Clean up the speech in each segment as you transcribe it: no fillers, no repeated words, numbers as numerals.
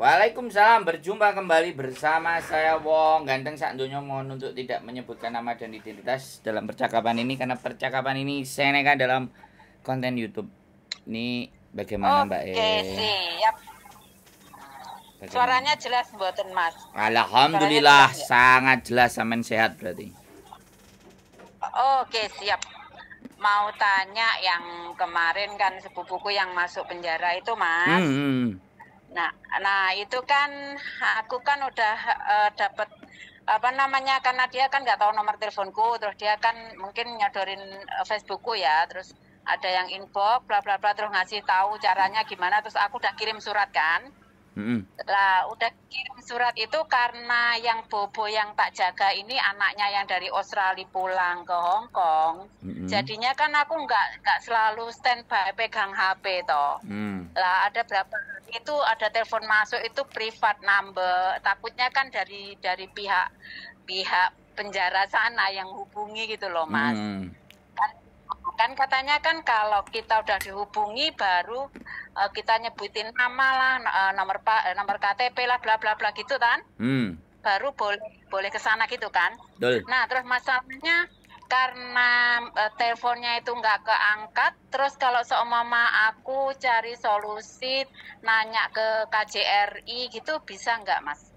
Waalaikumsalam, berjumpa kembali bersama saya Wong Ganteng Sak Donya. Mohon untuk tidak menyebutkan nama dan identitas dalam percakapan ini karena percakapan ini saya naikkan dalam konten YouTube. Ini bagaimana Mbak Oke, siap. Bagaimana? Suaranya jelas mboten, Mas? Alhamdulillah jelas, sangat jelas, sampean sehat berarti. Oke, siap. Mau tanya yang kemarin kan sepupuku yang masuk penjara itu, Mas. Nah itu kan aku kan udah dapat apa namanya, karena dia kan nggak tahu nomor teleponku, terus dia kan mungkin nyodorin Facebookku ya, terus ada yang inbox bla bla bla, terus ngasih tahu caranya gimana, terus aku udah kirim surat kan. Lah udah kirim surat itu karena yang Bobo yang tak jaga ini anaknya yang dari Australia pulang ke Hong Kong. Jadinya kan aku nggak selalu standby pegang HP toh. Lah ada berapa itu ada telepon masuk itu privat number, takutnya kan dari pihak penjara sana yang hubungi gitu loh, Mas. Kan katanya kan kalau kita udah dihubungi baru kita nyebutin nama lah, nomor KTP lah, bla bla bla gitu kan, baru boleh ke sana gitu kan. Nah terus masalahnya karena teleponnya itu nggak keangkat, terus kalau seumpama aku cari solusi nanya ke KJRI gitu bisa nggak, Mas?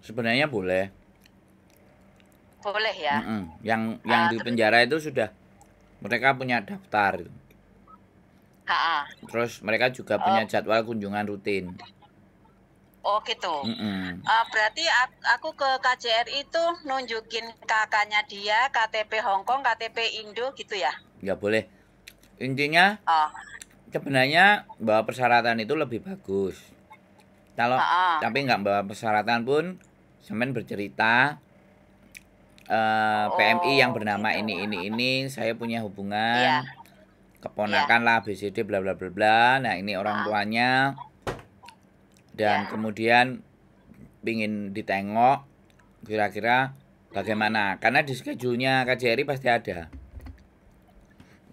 Sebenarnya boleh. Boleh ya. Yang di penjara itu sudah mereka punya daftar. Terus mereka juga punya jadwal kunjungan rutin. Oh gitu. Berarti aku ke KJRI itu nunjukin kakaknya dia, KTP Hongkong, KTP Indo gitu ya? Ya boleh. Intinya sebenarnya bawa persyaratan itu lebih bagus. Kalau tapi nggak bawa persyaratan pun, semen bercerita PMI yang bernama gitu. ini saya punya hubungan keponakan lah BCD bla bla bla bla. Nah ini orang tuanya. Dan kemudian pingin ditengok kira-kira bagaimana, karena di schedule-nya KJRI pasti ada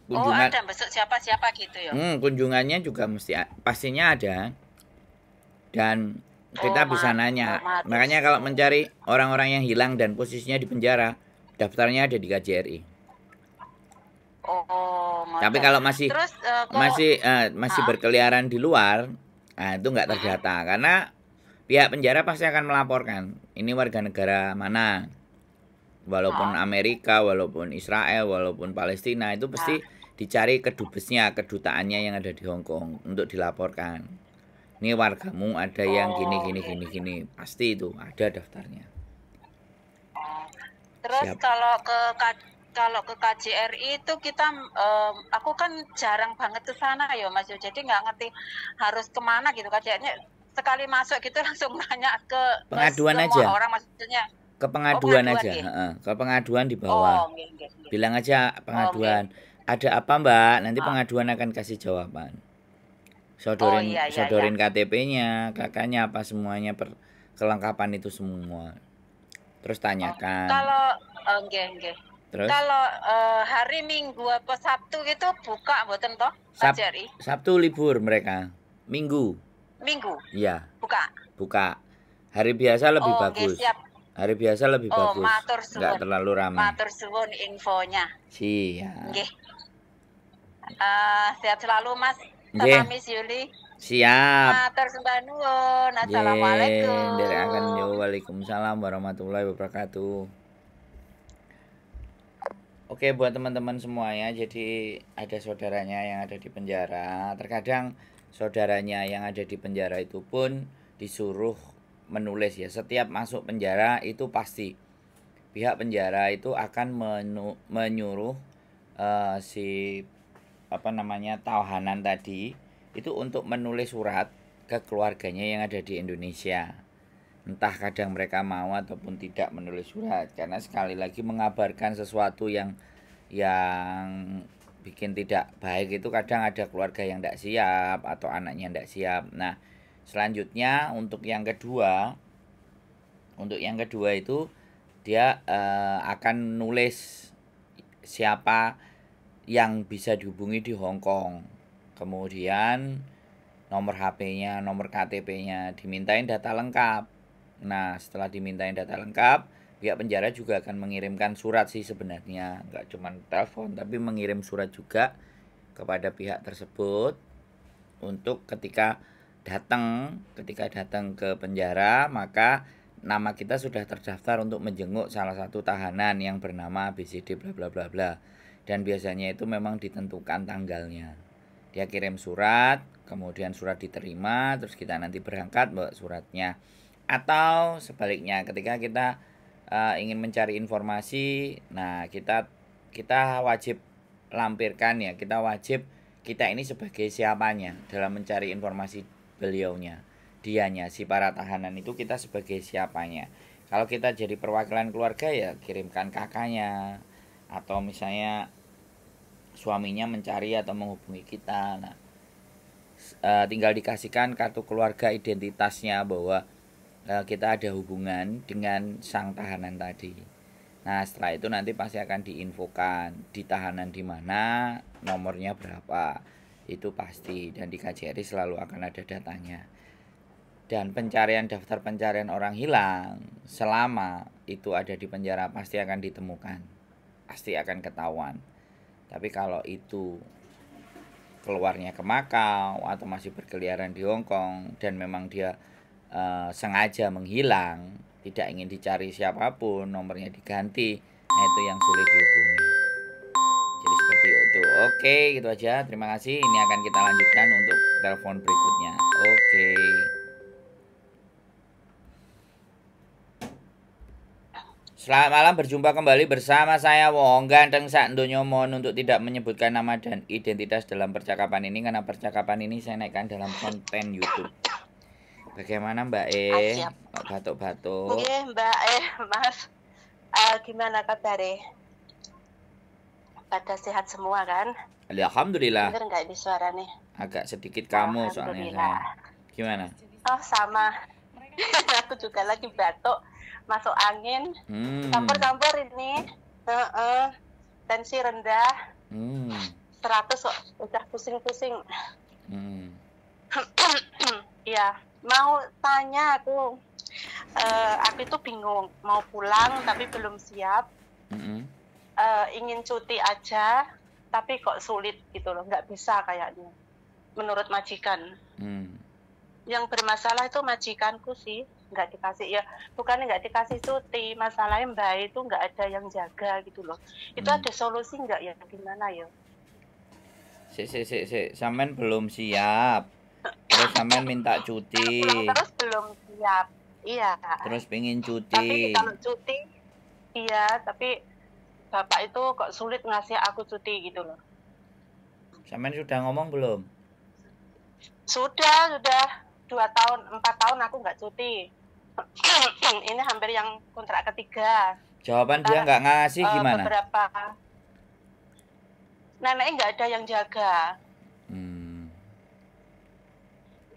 kunjungan. Ada besok siapa-siapa gitu ya. Kunjungannya juga pastinya ada. Dan kita bisa nanya. Makanya kalau mencari orang-orang yang hilang dan posisinya di penjara, daftarnya ada di KJRI. Tapi kalau masih berkeliaran di luar, nah itu nggak terdata karena pihak penjara pasti akan melaporkan ini warga negara mana, walaupun Amerika, walaupun Israel, walaupun Palestina, itu pasti dicari kedubesnya, kedutaannya yang ada di Hong Kong untuk dilaporkan. Ini wargamu ada yang gini, pasti itu ada daftarnya. Terus kalau ke KJRI itu kita, aku kan jarang banget ke sana ya Mas, jadi nggak ngerti harus kemana gitu. KJRI sekali masuk gitu langsung nanya ke pengaduan semua aja. Orang maksudnya. Ke pengaduan aja, ke pengaduan di bawah. Bilang aja pengaduan. Ada apa Mbak? Nanti pengaduan akan kasih jawaban. Sodorin KTP-nya, kakaknya apa semuanya, kelengkapan itu semua. Terus tanyakan. Kalau Terus? Kalau hari Minggu apa Sabtu itu buka mboten toh KJRI? Sabtu libur mereka. Minggu. Iya. Buka. Hari biasa lebih bagus. Hari biasa lebih bagus. Enggak terlalu ramai. Matur suwun infonya. Siap. Nggih. Sehat selalu Mas. Sama Miss Yuli. Siap. Matur sembah nuwun. Assalamualaikum. Waalaikumsalam warahmatullahi wabarakatuh. Oke, buat teman-teman semuanya, jadi ada saudaranya yang ada di penjara. Terkadang saudaranya yang ada di penjara itu pun disuruh menulis ya. Setiap masuk penjara itu pasti pihak penjara itu akan menyuruh si tahanan tadi itu untuk menulis surat ke keluarganya yang ada di Indonesia. Entah kadang mereka mau ataupun tidak menulis surat, karena sekali lagi mengabarkan sesuatu yang bikin tidak baik itu kadang ada keluarga yang tidak siap atau anaknya tidak siap. Nah selanjutnya untuk yang kedua itu dia akan nulis siapa yang bisa dihubungi di Hong Kong, kemudian nomor HP-nya, nomor KTP-nya, dimintain data lengkap. Nah, setelah dimintain data lengkap, pihak penjara juga akan mengirimkan surat sih sebenarnya, nggak cuma telepon, tapi mengirim surat juga kepada pihak tersebut untuk ketika datang ke penjara, maka nama kita sudah terdaftar untuk menjenguk salah satu tahanan yang bernama ABCD bla bla bla bla. Dan biasanya itu memang ditentukan tanggalnya. Dia kirim surat, kemudian surat diterima, terus kita nanti berangkat bawa suratnya. Atau sebaliknya, ketika kita ingin mencari informasi, nah kita wajib lampirkan ya, kita ini sebagai siapanya dalam mencari informasi beliaunya, dianya, si para tahanan itu kita sebagai siapanya. Kalau kita jadi perwakilan keluarga ya kirimkan kakaknya, atau misalnya suaminya mencari atau menghubungi kita. Nah, tinggal dikasihkan kartu keluarga identitasnya bahwa kita ada hubungan dengan sang tahanan tadi. Nah, setelah itu nanti pasti akan diinfokan di tahanan di mana, nomornya berapa. Itu pasti, dan di KJRI selalu akan ada datanya. Dan daftar pencarian orang hilang selama itu ada di penjara pasti akan ditemukan. Pasti akan ketahuan. Tapi kalau itu keluarnya ke Makau atau masih berkeliaran di Hong Kong dan memang dia sengaja menghilang, tidak ingin dicari siapapun, nomornya diganti, nah itu yang sulit dihubungi. Jadi seperti itu. Oke, gitu aja. Terima kasih. Ini akan kita lanjutkan untuk telepon berikutnya. Oke. Selamat malam, berjumpa kembali bersama saya Wong Ganteng sak donya mohon untuk tidak menyebutkan nama dan identitas dalam percakapan ini karena percakapan ini saya naikkan dalam konten YouTube. Bagaimana Mbak batuk-batuk? Oke, Mbak Mas. Gimana kabarnya? Pada sehat semua kan? Alhamdulillah. Dengar nggak ini suaranya? Agak sedikit kamu soalnya saya. Gimana? Oh sama. Aku juga lagi batuk, masuk angin, campur-campur ini. Tensi rendah. 100 udah pusing-pusing. Iya, mau tanya aku. Aku itu bingung mau pulang tapi belum siap. Ingin cuti aja tapi kok sulit gitu loh, nggak bisa kayaknya menurut majikan. Yang bermasalah itu majikanku sih, nggak dikasih, ya bukannya nggak dikasih cuti, masalahnya Mbak itu nggak ada yang jaga gitu loh. Itu ada solusi nggak ya, gimana ya? Sampean belum siap, terus sampean minta cuti, terus belum siap, iya, terus pengen cuti. Tapi kalau cuti iya, tapi bapak itu kok sulit ngasih aku cuti gitu loh. Sampean sudah ngomong belum? Sudah 4 tahun aku nggak cuti. Ini hampir yang kontrak ketiga. Jawaban dia nggak ngasih gimana? Beberapa neneknya nggak ada yang jaga.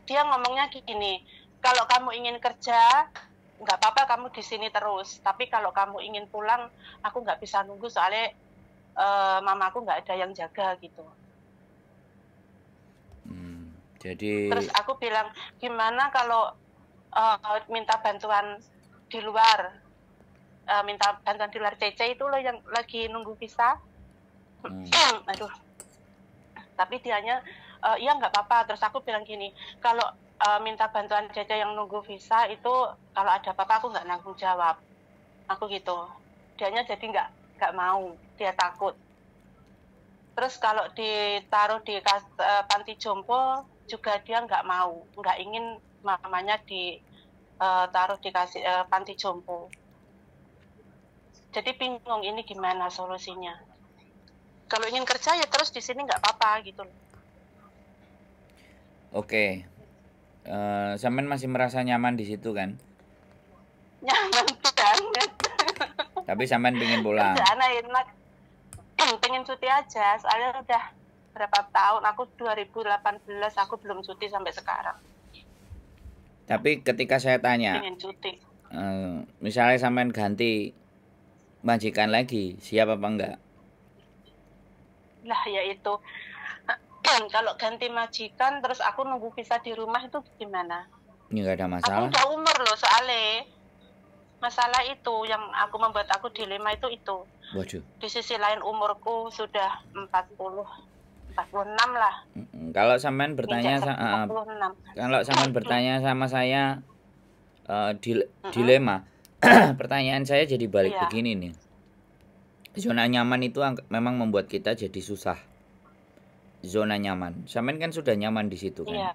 Dia ngomongnya gini, kalau kamu ingin kerja nggak apa-apa, kamu di sini terus. Tapi kalau kamu ingin pulang, aku nggak bisa nunggu soalnya mamaku nggak ada yang jaga gitu. Jadi. Terus aku bilang, gimana kalau minta bantuan di luar, Cece itu loh yang lagi nunggu visa. Aduh. Tapi dianya, iya nggak apa-apa. Terus aku bilang gini, kalau minta bantuan Cece yang nunggu visa itu kalau ada apa-apa aku nggak nanggung jawab. Aku gitu. Dianya jadi nggak mau, dia takut. Terus kalau ditaruh di panti jompo juga dia nggak mau, nggak ingin mamanya ditaruh di panti jompo. Jadi bingung ini gimana solusinya. Kalau ingin kerja ya terus di sini nggak apa-apa gitu. Oke. Sampean masih merasa nyaman di situ kan? Nyaman banget. Tapi sampean pengen pulang. Kerjaan enak. Pengen cuti aja, soalnya udah berapa tahun, aku 2018 aku belum cuti sampai sekarang. Tapi ketika saya tanya, pengen cuti. Misalnya sampean ganti majikan lagi, siap apa enggak? Lah ya itu kalau ganti majikan terus aku nunggu visa di rumah itu gimana? Ya nggak ada masalah. Aku udah umur loh soalnya. Masalah itu yang aku membuat aku dilema itu. Waduh. Di sisi lain umurku sudah 46 lah. Kalau sampean bertanya sama saya dilema. Pertanyaan saya jadi balik begini nih. Zona nyaman itu memang membuat kita jadi susah. Zona nyaman. Sampean kan sudah nyaman di situ kan. Iya.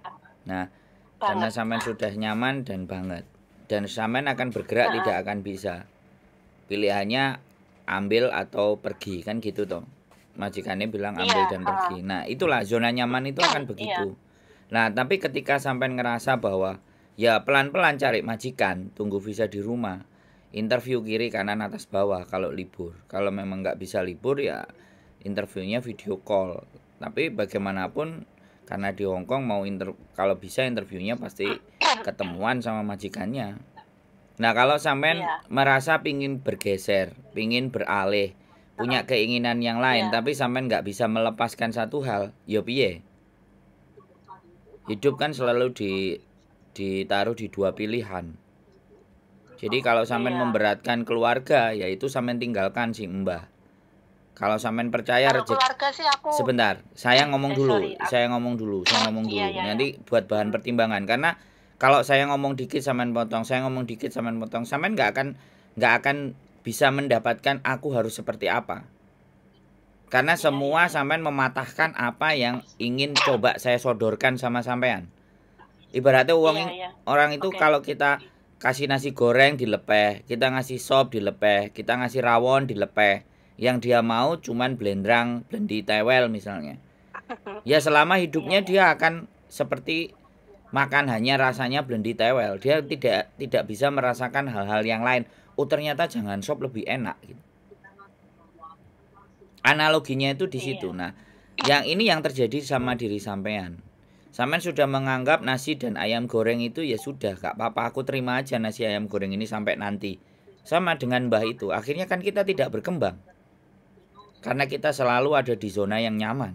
Nah, karena sampean sudah nyaman dan banget. Dan sampean akan bergerak tidak akan bisa. Pilihannya ambil atau pergi kan gitu toh. Majikannya bilang ambil dan pergi. Nah, itulah zona nyaman itu akan begitu. Nah, tapi ketika sampean ngerasa bahwa ya pelan-pelan cari majikan, tunggu visa di rumah. Interview kiri kanan atas bawah kalau libur. Kalau memang nggak bisa libur ya interviewnya video call. Tapi bagaimanapun karena di Hong Kong kalau bisa interviewnya pasti ketemuan sama majikannya. Nah kalau sampean merasa pingin bergeser, pingin beralih, punya keinginan yang lain, tapi sampean nggak bisa melepaskan satu hal, ya piye? Hidup kan selalu ditaruh di dua pilihan. Jadi kalau sampean memberatkan keluarga, yaitu sampean tinggalkan si Mbah. Kalau sampean percaya keluarga sih aku... Sebentar, saya ngomong dulu. Nanti buat bahan pertimbangan. Karena kalau saya ngomong dikit sampean potong, sampean nggak akan bisa mendapatkan aku harus seperti apa. Karena semua sampean mematahkan apa yang ingin coba saya sodorkan sama sampean. Ibaratnya orang itu kalau kita kasih nasi goreng dilepeh, kita ngasih sop dilepeh, kita ngasih rawon dilepeh. Yang dia mau cuman blendrang, blendi tewel misalnya. Ya selama hidupnya dia akan seperti makan hanya rasanya blendi tewel. Dia tidak bisa merasakan hal-hal yang lain. Oh ternyata jangan sop lebih enak gitu. Analoginya itu di situ. Nah, yang ini yang terjadi sama diri sampean. Sampean sudah menganggap nasi dan ayam goreng itu ya sudah, gak apa-apa, aku terima aja nasi ayam goreng ini sampai nanti. Sama dengan Mbah itu, akhirnya kan kita tidak berkembang. Karena kita selalu ada di zona yang nyaman.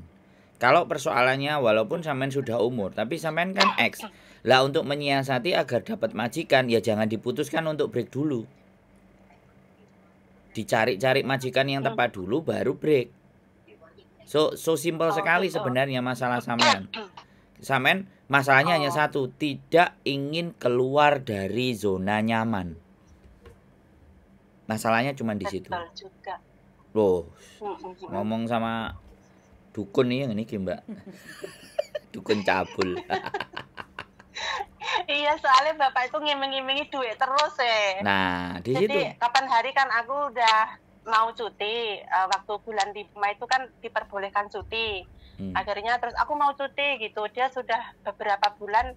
Kalau persoalannya walaupun sampean sudah umur, tapi sampean kan X. Lah untuk menyiasati agar dapat majikan, ya jangan diputuskan untuk break dulu. Dicari-cari majikan yang tepat dulu, baru break. So simple sekali sebenarnya masalah sampean. Sampean masalahnya hanya satu, tidak ingin keluar dari zona nyaman. Masalahnya cuma di situ. Loh, ngomong sama dukun nih yang ini Mbak. Dukun cabul. Iya, soalnya Bapak itu ngiming-ngimingi duit terus Nah, di situ. Jadi kapan hari kan aku udah mau cuti, waktu bulan 5 itu kan diperbolehkan cuti. Akhirnya terus aku mau cuti gitu. Dia sudah beberapa bulan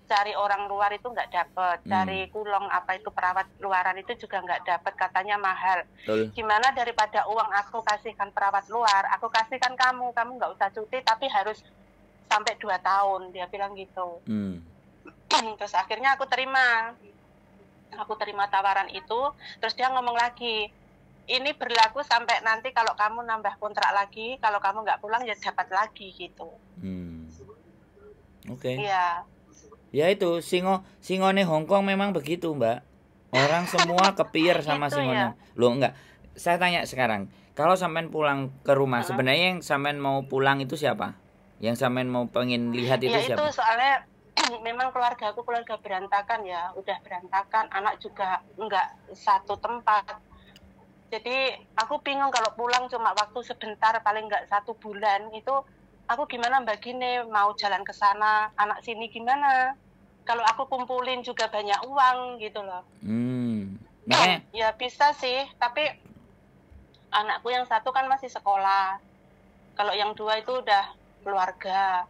cari orang luar itu nggak dapet. Cari kulong apa itu perawat luaran itu juga nggak dapet, katanya mahal. Gimana daripada uang aku kasihkan perawat luar, aku kasihkan kamu nggak usah cuti tapi harus sampai 2 tahun, dia bilang gitu. Terus akhirnya aku terima tawaran itu. Terus dia ngomong lagi, ini berlaku sampai nanti kalau kamu nambah kontrak lagi, kalau kamu nggak pulang ya dapat lagi gitu. Oke. Iya. Ya itu singone Hong Kong memang begitu Mbak. Orang semua kepir sama singone. Loh enggak. Saya tanya sekarang, kalau sampean pulang ke rumah, sebenarnya yang sampean mau pulang itu siapa? Yang sampean mau pengen lihat itu siapa? Ya itu soalnya memang keluarga aku keluarga berantakan ya, udah berantakan, anak juga enggak satu tempat. Jadi aku bingung kalau pulang cuma waktu sebentar, paling enggak 1 bulan itu aku gimana baginya, mau jalan ke sana, anak sini gimana? Kalau aku kumpulin juga banyak uang gitu loh. Makanya ya bisa sih, tapi anakku yang satu kan masih sekolah. Kalau yang 2 itu udah keluarga.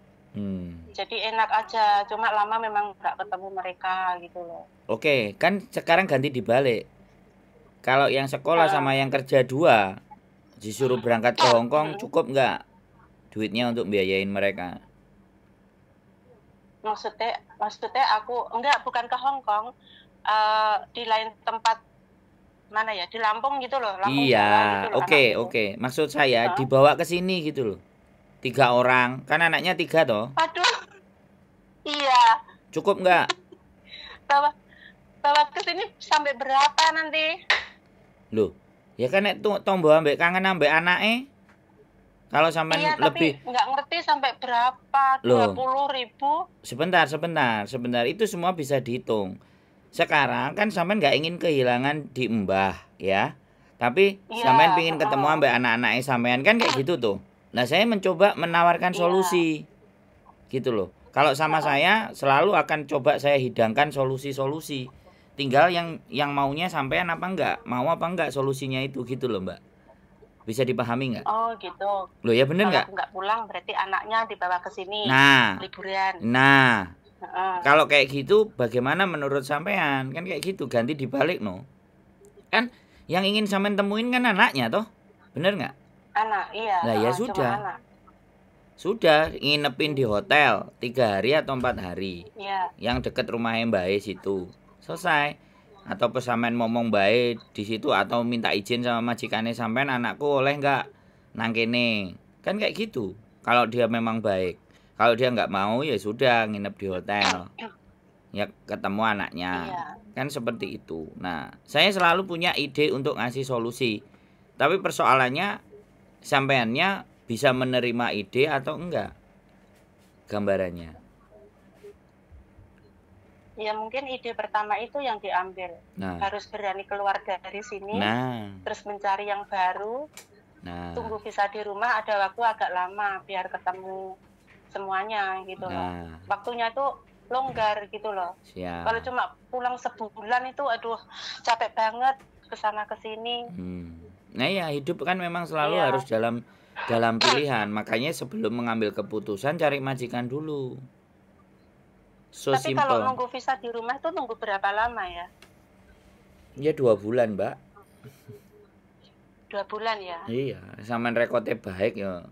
Jadi enak aja, cuma lama memang nggak ketemu mereka gitu loh. Oke, kan sekarang ganti dibalik. Kalau yang sekolah sama yang kerja 2 disuruh berangkat ke Hong Kong, cukup nggak duitnya untuk biayain mereka? Maksudnya aku bukan ke Hong Kong, di lain tempat mana ya, di Lampung gitu loh. Lampung, iya, Jawa gitu loh, oke. Maksud saya dibawa ke sini gitu loh. 3 orang. Kan anaknya 3 toh. Aduh. Iya. Cukup nggak? Bawa ke sini sampai berapa nanti? Loh, ya kan nek tombo ambek kangen ambek anake. Kalau sampean iya, lebih tapi nggak ngerti sampai berapa, 20.000. Sebentar. Itu semua bisa dihitung. Sekarang kan sampean nggak ingin kehilangan di mbah, ya. Tapi sampean pingin ketemu ambek anak-anaknya sampean kan kayak gitu tuh. Nah, saya mencoba menawarkan solusi. Gitu loh. Kalau sama saya selalu akan coba saya hidangkan solusi-solusi. Tinggal yang maunya sampean apa enggak? Mau apa enggak solusinya itu gitu loh, Mbak. Bisa dipahami nggak? Oh gitu. Loh ya bener nggak? Kalau nggak pulang berarti anaknya dibawa ke sini liburan. Nah, kalau kayak gitu bagaimana menurut sampean? Kan kayak gitu, ganti dibalik no. Kan yang ingin sampean temuin kan anaknya toh, bener nggak? Anak, iya. Nah ya sudah. Sudah nginepin di hotel 3 hari atau 4 hari. Iya. Yang deket rumahnya Mbak E situ. Selesai. Atau pesamen ngomong baik di situ atau minta izin sama majikannya sampean anakku oleh nggak nang kene. Kan kayak gitu. Kalau dia memang baik. Kalau dia nggak mau ya sudah nginep di hotel. Ya ketemu anaknya. Iya. Kan seperti itu. Nah, saya selalu punya ide untuk ngasih solusi. Tapi persoalannya sampeannya bisa menerima ide atau enggak? Gambarannya. Ya mungkin ide pertama itu yang diambil. Harus berani keluar dari sini, terus mencari yang baru. Tunggu visa di rumah ada waktu agak lama biar ketemu semuanya gitu loh. Waktunya itu longgar gitu loh. Kalau cuma pulang sebulan itu aduh capek banget kesana kesini. Nah ya hidup kan memang selalu harus dalam pilihan. Makanya sebelum mengambil keputusan cari majikan dulu. Tapi simple. Kalau nunggu visa di rumah itu nunggu berapa lama ya? Ya 2 bulan, Mbak. 2 bulan ya? Iya, sampean rekote baik ya.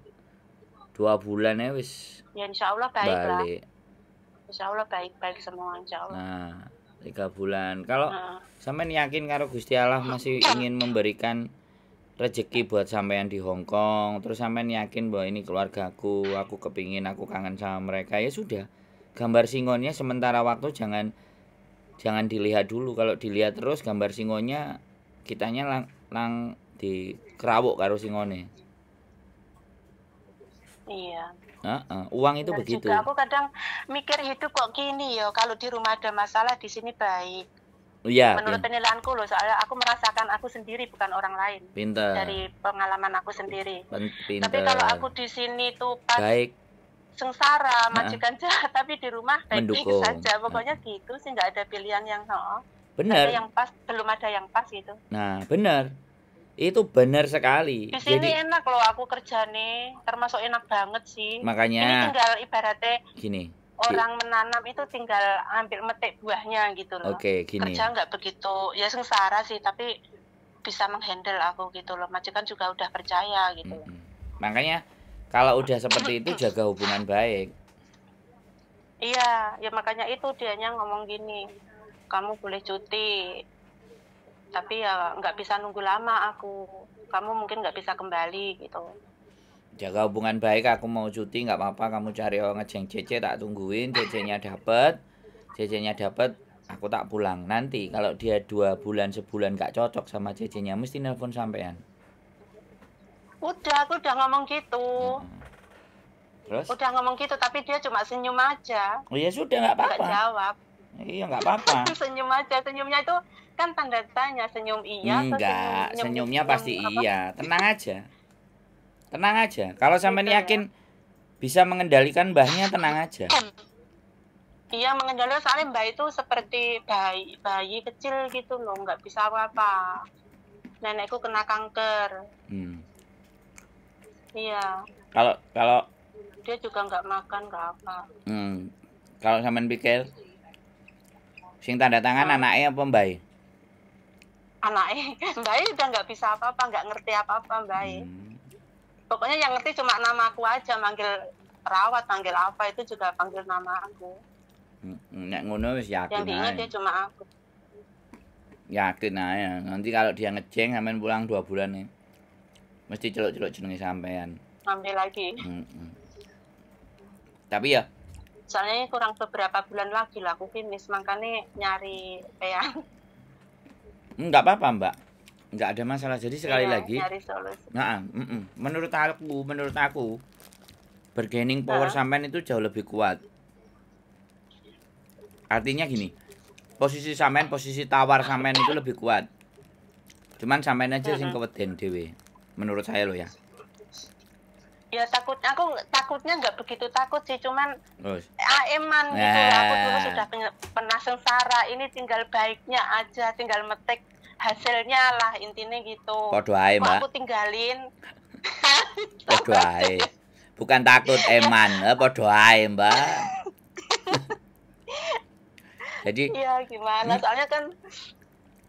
2 bulan ya wis. Ya insyaallah baik balik. Lah. Insyaallah baik-baik semua insyaallah. Nah, 3 bulan. Kalau sampean yakin karo Gusti Allah masih ingin memberikan rezeki buat sampean di Hong Kong, terus sampean yakin bahwa ini keluargaku, aku kepingin, aku kangen sama mereka, ya sudah. Gambar singonya sementara waktu jangan dilihat dulu. Kalau dilihat terus gambar singonya kitanya lang di kerawuk karo singone. Iya. Uang itu begitu. Juga aku kadang mikir hidup kok gini ya, kalau di rumah ada masalah di sini baik. Iya. Menurut penilaianku loh, soalnya aku merasakan aku sendiri bukan orang lain. Pinter. Dari pengalaman aku sendiri. Pinter. Tapi kalau aku di sini tuh pas baik. Sengsara, majikan jahat, tapi di rumah baik-baik saja. Pokoknya gitu sih, nggak ada pilihan yang benar. Yang pas, belum ada yang pas gitu. Nah, benar. Itu benar sekali. Di sini enak loh aku kerja nih, termasuk enak banget sih. Makanya ini tinggal ibaratnya gini. Orang menanam itu tinggal ambil metik buahnya gitu loh. Oke, gini. Kerja nggak begitu, ya sengsara sih, tapi bisa menghandle aku gitu loh. Majikan juga udah percaya gitu loh. Makanya kalau udah seperti itu jaga hubungan baik. Iya, ya makanya itu dianya ngomong gini, kamu boleh cuti, tapi ya nggak bisa nunggu lama aku. Kamu mungkin nggak bisa kembali gitu. Jaga hubungan baik, aku mau cuti nggak apa-apa, kamu cari orang ngejeng CC tak tungguin, CC-nya dapet, aku tak pulang. Nanti kalau dia 2 bulan sebulan nggak cocok sama CC-nya, mesti nelpon sampean. Aku udah ngomong gitu. Terus? Udah ngomong gitu, tapi dia cuma senyum aja. Oh ya sudah, nggak apa-apa. Nggak jawab. Iya, nggak apa-apa. Senyum aja, senyumnya itu kan tanda tanya, senyum iya. Enggak, senyumnya pasti iya. Tenang aja. Tenang aja. Kalau sampean yakin bisa mengendalikan mbahnya, tenang aja. Iya, mengendalikan, soalnya mbah itu seperti bayi kecil gitu loh, nggak bisa apa-apa. Nenekku kena kanker. Iya. Kalau dia juga nggak makan, nggak apa. Kalau sampean pikir sing tanda tangan anaknya apa mbak? Anaknya, mbak udah nggak bisa apa-apa, nggak ngerti apa-apa mbak. Pokoknya yang ngerti cuma nama aku aja, manggil rawat, manggil apa itu juga panggil nama aku. Nek ngono wis yakin. Yang diingat dia cuma aku. Yakin aja. Nanti kalau dia ngejeng sampean pulang 2 bulan nih. Mesti celuk-celuk jenenge sampean. Ambil lagi. Tapi ya soalnya kurang beberapa bulan lagi lah aku finish, makanya nyari kayak nggak apa-apa Mbak, nggak ada masalah. Jadi sekali lagi nyari solusi. Menurut aku bargaining power sampean itu jauh lebih kuat. Artinya gini, posisi sampean, posisi tawar sampean itu lebih kuat. Cuman sampean aja sing keweden dhewe. Menurut saya loh ya. Ya takutnya nggak begitu takut sih, cuman eman gitu lah. Aku dulu sudah pernah sengsara, ini tinggal baiknya aja, tinggal metik hasilnya lah, intinya gitu. Podo ae, Mbak. Aku tinggalin. Podo ae. Bukan takut eman, podo ae, Mbak. Jadi ya gimana, soalnya kan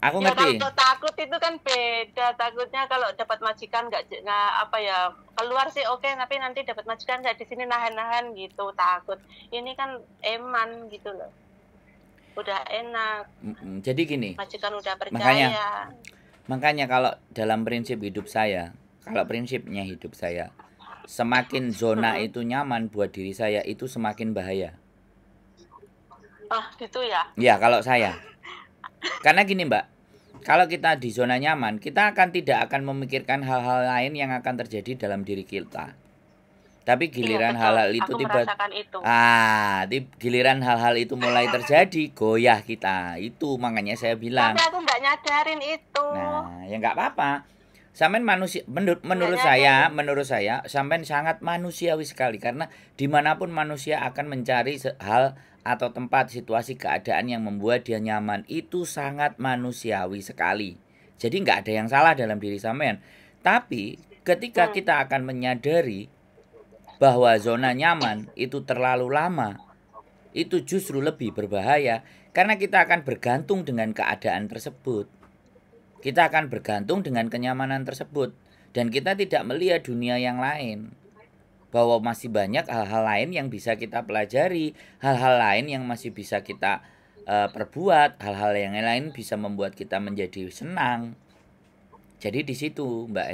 aku ngerti. Kalau takut itu kan beda. Takutnya kalau dapat majikan nggak apa ya, keluar sih oke, tapi nanti dapat majikan nggak di sini nahan-nahan gitu, takut. Ini kan eman gitu loh, udah enak. Jadi gini, majikan udah percaya. Makanya kalau dalam prinsip hidup saya, kalau prinsipnya hidup saya, semakin zona itu nyaman buat diri saya, itu semakin bahaya. Gitu ya? Ya kalau saya. Karena gini Mbak, kalau kita di zona nyaman, kita tidak akan memikirkan hal-hal lain yang akan terjadi dalam diri kita. Tapi giliran hal-hal itu giliran hal-hal itu mulai terjadi, goyah kita. Itu makanya saya bilang. Tapi aku nggak nyadarin itu. Nah, ya nggak apa-apa. Sampean manusia, menurut saya, sampean sangat manusiawi sekali, karena dimanapun manusia akan mencari hal atau tempat, situasi, keadaan yang membuat dia nyaman. Itu sangat manusiawi sekali. Jadi nggak ada yang salah dalam diri sampean. Tapi ketika kita akan menyadari bahwa zona nyaman itu terlalu lama, itu justru lebih berbahaya, karena kita akan bergantung dengan keadaan tersebut. Kita akan bergantung dengan kenyamanan tersebut, dan kita tidak melihat dunia yang lain. Bahwa masih banyak hal-hal lain yang bisa kita pelajari, hal-hal lain yang masih bisa kita perbuat, hal-hal yang lain bisa membuat kita menjadi senang. Jadi di situ Mbak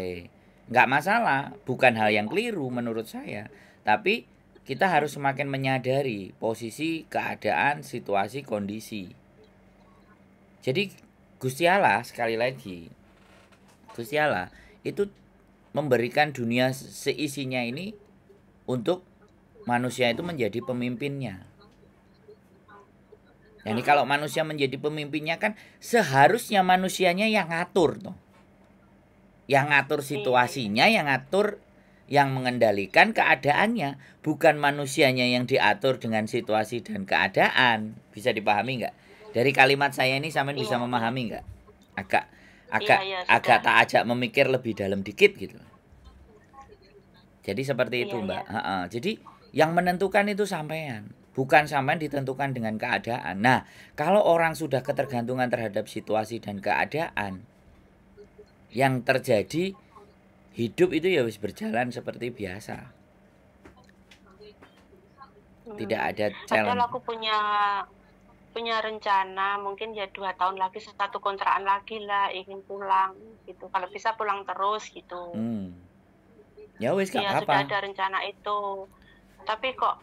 nggak masalah, bukan hal yang keliru menurut saya. Tapi kita harus semakin menyadari posisi, keadaan, situasi, kondisi. Jadi Gusti Allah, sekali lagi, Gusti Allah itu memberikan dunia seisinya ini untuk manusia itu menjadi pemimpinnya. Jadi kalau manusia menjadi pemimpinnya kan seharusnya manusianya yang ngatur tuh. Yang ngatur situasinya, yang ngatur, yang mengendalikan keadaannya, bukan manusianya yang diatur dengan situasi dan keadaan. Bisa dipahami nggak? Dari kalimat saya ini sampean bisa memahami nggak? Agak tak ajak memikir lebih dalam dikit gitu. Jadi seperti itu Mbak. Jadi yang menentukan itu sampean, bukan sampean ditentukan dengan keadaan. Nah, kalau orang sudah ketergantungan terhadap situasi dan keadaan, yang terjadi hidup itu ya wis berjalan seperti biasa. Tidak ada challenge. Padahal aku punya rencana, mungkin ya 2 tahun lagi, 1 kontrakan lagi lah, ingin pulang gitu. Kalau bisa pulang terus gitu. Ya wis gak apa-apa. Sudah ada rencana itu. Tapi kok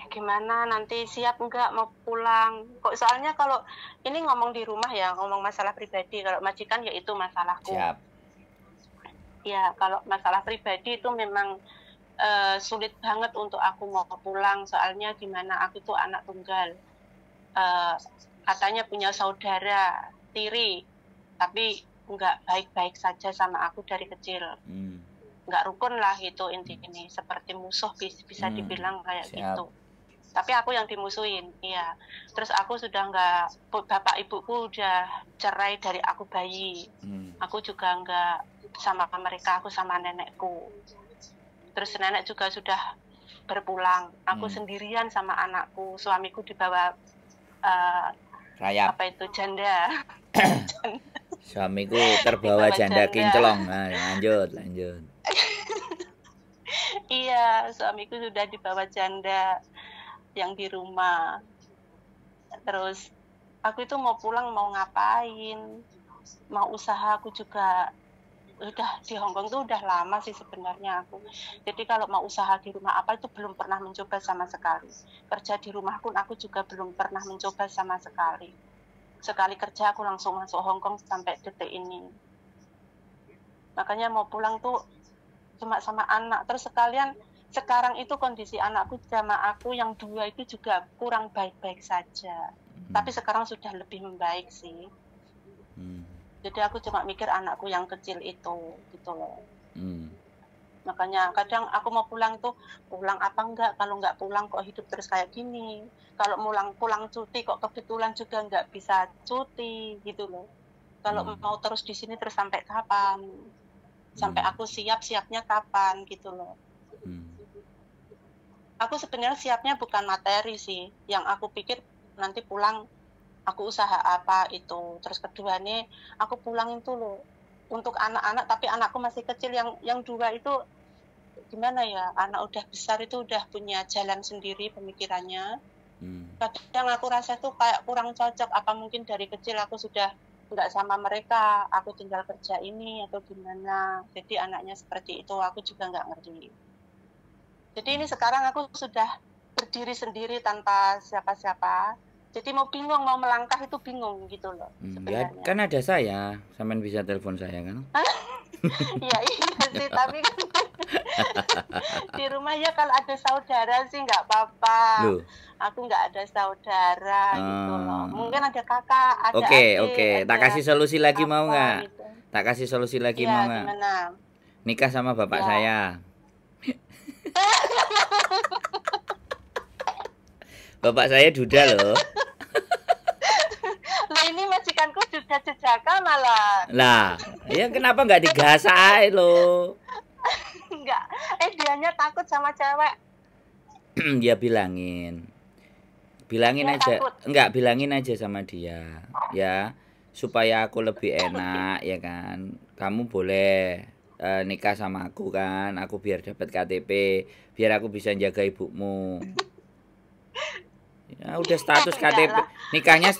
gimana, nanti siap enggak mau pulang? Kok soalnya kalau ini ngomong di rumah ya, ngomong masalah pribadi, kalau majikan ya itu masalahku. Siap. Ya, kalau masalah pribadi itu memang sulit banget untuk aku mau pulang, soalnya gimana, aku tuh anak tunggal. Katanya punya saudara tiri, tapi enggak baik-baik saja sama aku dari kecil. Nggak rukun lah gitu intinya, seperti musuh bisa dibilang kayak gitu. Tapi aku yang dimusuhin, iya. Terus aku sudah nggak, bapak ibuku udah cerai dari aku bayi. Aku juga nggak sama mereka, aku sama nenekku. Terus nenek juga sudah berpulang. Aku sendirian sama anakku, suamiku dibawa apa itu, janda. Suamiku terbawa janda kinclong. Nah, lanjut. Iya, suamiku sudah dibawa janda yang di rumah. Terus aku itu mau pulang, mau ngapain, mau usaha, aku juga udah di Hong Kong tuh udah lama sih sebenarnya aku. Jadi kalau mau usaha di rumah apa itu belum pernah mencoba sama sekali. Kerja di rumah pun aku juga belum pernah mencoba sama sekali. Sekali kerja aku langsung masuk Hong Kong sampai detik ini. Makanya mau pulang tuh cuma sama anak. Terus sekalian sekarang itu kondisi anakku sama aku yang 2 itu juga kurang baik-baik saja. Tapi sekarang sudah lebih membaik sih. Jadi aku cuma mikir anakku yang kecil itu gitu loh. Makanya kadang aku mau pulang tuh, pulang apa enggak, kalau enggak pulang kok hidup terus kayak gini. Kalau pulang cuti kok kebetulan juga enggak bisa cuti gitu loh. Kalau mau terus di sini terus sampai kapan? Sampai aku siapnya kapan gitu loh. Aku sebenarnya siapnya bukan materi sih. Yang aku pikir nanti pulang aku usaha apa itu. Terus kedua nih aku pulang itu loh untuk anak-anak, tapi anakku masih kecil, yang 2 itu gimana ya, anak udah besar itu udah punya jalan sendiri pemikirannya. Kadang aku rasa tuh kayak kurang cocok, apa mungkin dari kecil aku sudah nggak sama mereka, aku tinggal kerja ini atau gimana. Jadi anaknya seperti itu aku juga nggak ngerti. Jadi ini sekarang aku sudah berdiri sendiri tanpa siapa-siapa. Jadi mau bingung, mau melangkah itu bingung gitu loh. Ya, kan ada saya, sampean bisa telepon saya kan? Ya iya sih, tapi kan di rumah ya kalau ada saudara sih nggak apa-apa. Aku nggak ada saudara gitu loh. Mungkin ada kakak, ada adik. Oke. Tak kasih solusi lagi mau nggak? Gitu. Tak kasih solusi lagi mau nggak? Nikah sama bapak saya. Bapak saya duda loh. Lah ini majikanku duda jejaka malah. Lah, ya kenapa nggak digasai loh? Enggak, dianya takut sama cewek. Ya bilangin aja. Takut. Enggak, bilangin aja sama dia. Ya, supaya aku lebih enak ya kan. Kamu boleh nikah sama aku kan. Aku biar dapat KTP, biar aku bisa jaga ibumu. Ya udah status KTP, nikahnya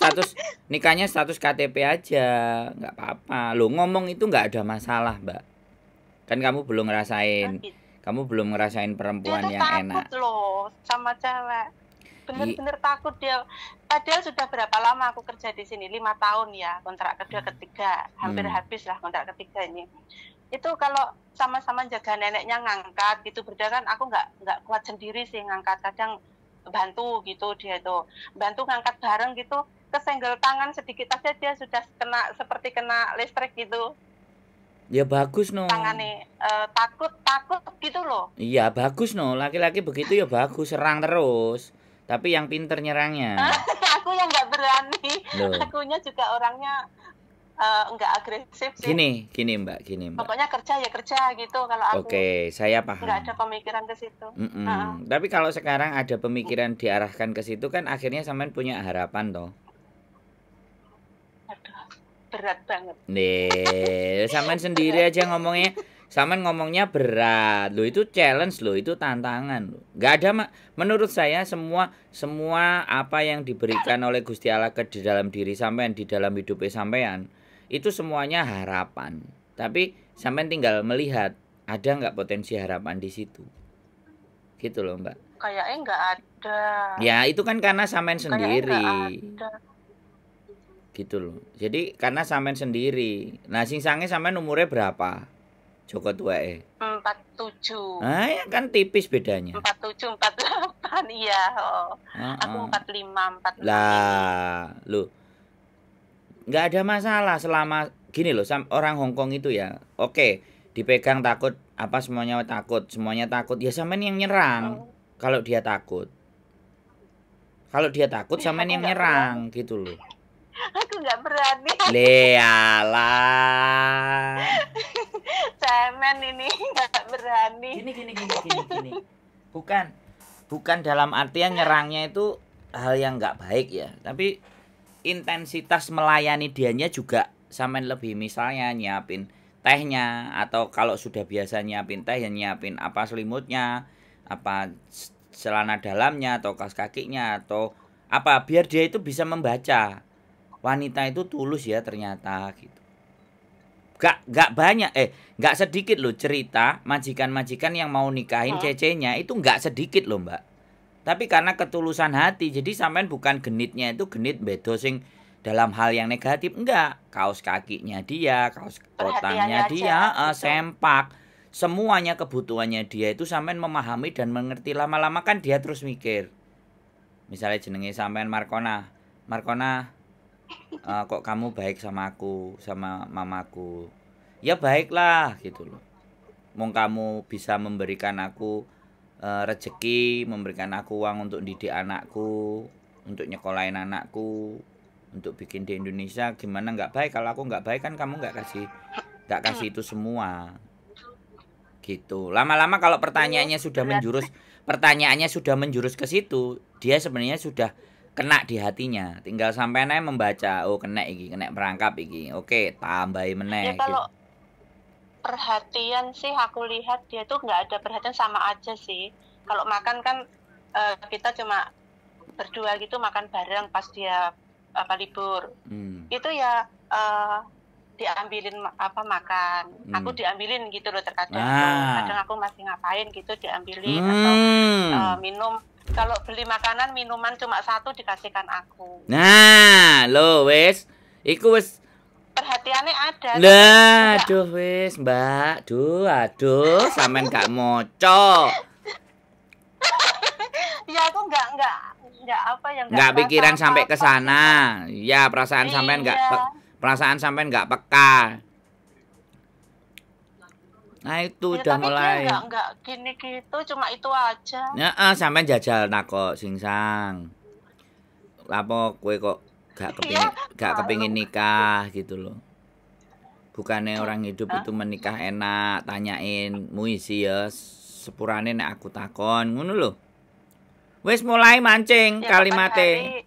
status KTP aja, nggak apa-apa. Lo ngomong itu nggak ada masalah, Mbak. Kan kamu belum ngerasain, perempuan dia yang enak. Takut loh sama cewek, bener-bener takut dia. Padahal sudah berapa lama aku kerja di sini, 5 tahun ya, kontrak kedua ketiga, hampir habis lah kontrak ketiga ini. Itu kalau sama-sama jaga neneknya ngangkat gitu, berdarah aku nggak kuat sendiri sih ngangkat, kadang bantu gitu, dia tuh bantu ngangkat bareng gitu, kesenggol tangan sedikit aja dia sudah seperti kena listrik gitu. Ya bagus no. Tangannya takut gitu loh. Iya bagus no, laki-laki begitu ya bagus, serang terus. Tapi yang pinter nyerangnya. Aku yang nggak berani. Akunya juga orangnya nggak agresif sih. Gini Mbak. Pokoknya kerja gitu kalau aku. Oke, saya paham. Nggak ada pemikiran ke situ. Tapi kalau sekarang ada pemikiran diarahkan ke situ kan akhirnya sampean punya harapan toh. Aduh, berat banget. Nih, sampean sendiri aja ngomongnya. Sampean ngomongnya berat. Loh itu challenge loh, itu tantangan loh. Nggak ada menurut saya semua apa yang diberikan oleh Gusti Allah ke di dalam diri sampean, di dalam hidupnya sampean. Itu semuanya harapan. Tapi sampean tinggal melihat ada nggak potensi harapan di situ. Gitu loh, Mbak. Kayaknya nggak ada. Ya, itu kan karena sampean sendiri. Gitu loh. Jadi karena sampean sendiri. Nah, sing sange sampean umurnya berapa? Joko tuae. 47. Ah, ya kan tipis bedanya. 47, 48 iya. Aku 45, 46. Lah, loh. Nggak ada masalah selama gini loh, orang Hong Kong itu ya. Oke, dipegang takut, apa semuanya takut. Ya sampean yang nyerang. Kalau dia takut. Sampean yang nyerang gitu loh. Aku nggak berani. Lealah. Cemen ini nggak berani. Gini. Bukan dalam artian nyerangnya itu hal yang nggak baik ya. Tapi intensitas melayani dianya juga sampean lebih, misalnya nyiapin tehnya, atau kalau sudah biasa nyiapin teh ya nyiapin apa selimutnya, apa celana dalamnya atau kaos kakinya atau apa, biar dia itu bisa membaca wanita itu tulus ya ternyata gitu. Nggak banyak, nggak sedikit loh cerita majikan-majikan yang mau nikahin cecenya itu nggak sedikit loh Mbak. Tapi karena ketulusan hati, jadi sampean bukan genitnya itu genit bedo sing dalam hal yang negatif, enggak. Kaos kakinya dia, kaos kotangnya dia, sempak. Semuanya kebutuhannya dia itu sampean memahami dan mengerti. Lama-lama kan dia terus mikir. Misalnya jenenge sampean Markona. Markona, kok kamu baik sama aku, sama mamaku. Ya baiklah gitu loh. Mau kamu bisa memberikan aku rezeki, memberikan aku uang untuk didik anakku, untuk nyekolahin anakku, untuk bikin di Indonesia, gimana nggak baik? Kalau aku nggak baik kan kamu nggak kasih itu semua, gitu. Lama-lama kalau pertanyaannya sudah menjurus ke situ, dia sebenarnya sudah kena di hatinya. Tinggal sampai aja membaca, oh kena perangkap iki, oke tambahin meneh. Ya, kalau perhatian sih aku lihat dia tuh nggak ada perhatian, sama aja sih. Kalau makan kan kita cuma berdua gitu makan bareng pas dia libur. Itu ya diambilin makan. Aku diambilin gitu loh terkadang. Kadang aku masih ngapain gitu diambilin atau minum. Kalau beli makanan minuman cuma satu dikasihkan aku. Nah, lo wes, iku wes perhatiannya ada. Lah, aduh wis, Mbak. Aduh, sampean gak moco. Ya aku enggak pikiran sampai ke sana. Ya, perasaan sampean enggak peka. Nah, itu ya, udah tapi mulai. Dia enggak gini gitu, cuma itu aja. Heeh, sampean jajal nak kok singsang. Apa kowe kok gak kepingin nikah gitu loh. Bukannya orang hidup itu menikah enak, tanyain muisi ya sepurane nek aku takon ngono lho. Wis mulai mancing ya, kalimatnya.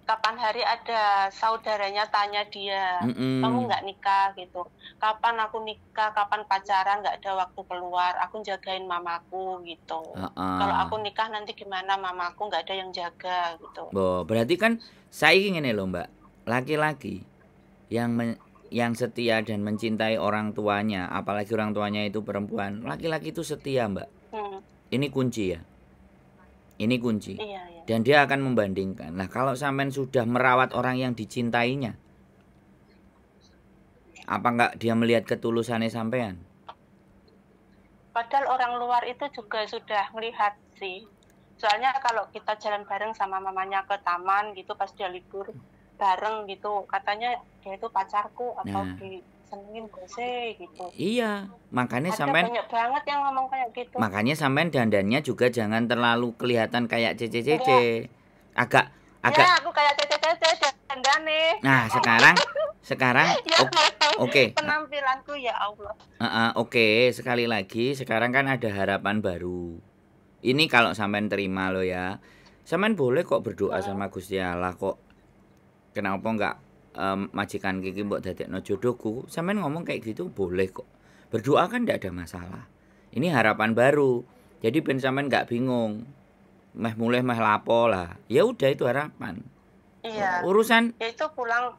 Kapan hari ada saudaranya tanya dia, kamu nggak nikah gitu. Kapan aku nikah, kapan pacaran, nggak ada waktu keluar. Aku jagain mamaku gitu. Kalau aku nikah nanti gimana, mamaku nggak ada yang jaga gitu. Berarti kan saya ingin loh Mbak, laki-laki yang setia dan mencintai orang tuanya, apalagi orang tuanya itu perempuan, laki-laki itu setia Mbak. Ini kunci ya. Ini kunci. Iya. Dan dia akan membandingkan. Nah, kalau sampean sudah merawat orang yang dicintainya, apa enggak dia melihat ketulusannya sampean? Padahal orang luar itu juga sudah melihat sih. Soalnya kalau kita jalan bareng sama mamanya ke taman gitu pas dia libur bareng gitu, katanya dia itu pacarku atau disenengin bose gitu. Iya, makanya sampean banyak banget yang ngomong kayak gitu. Makanya sampean dandannya juga jangan terlalu kelihatan kayak cece-cece. Agak ya, aku kayak cece-cece dandane. Nah, sekarang ya, oke. Penampilanku ya Allah. Oke, sekali lagi sekarang kan ada harapan baru. Ini kalau sampean terima lo ya. Sampean boleh kok berdoa sama Gusti Allah kok. Kenapa enggak majikan Kiki mbok dadekno jodohku? Sampean ngomong kayak gitu boleh kok. Berdoa kan enggak ada masalah. Ini harapan baru. Jadi ben sampean enggak bingung. Meh mulai meh lapo lah. Ya udah itu harapan. Iya. Urusan ya itu pulang.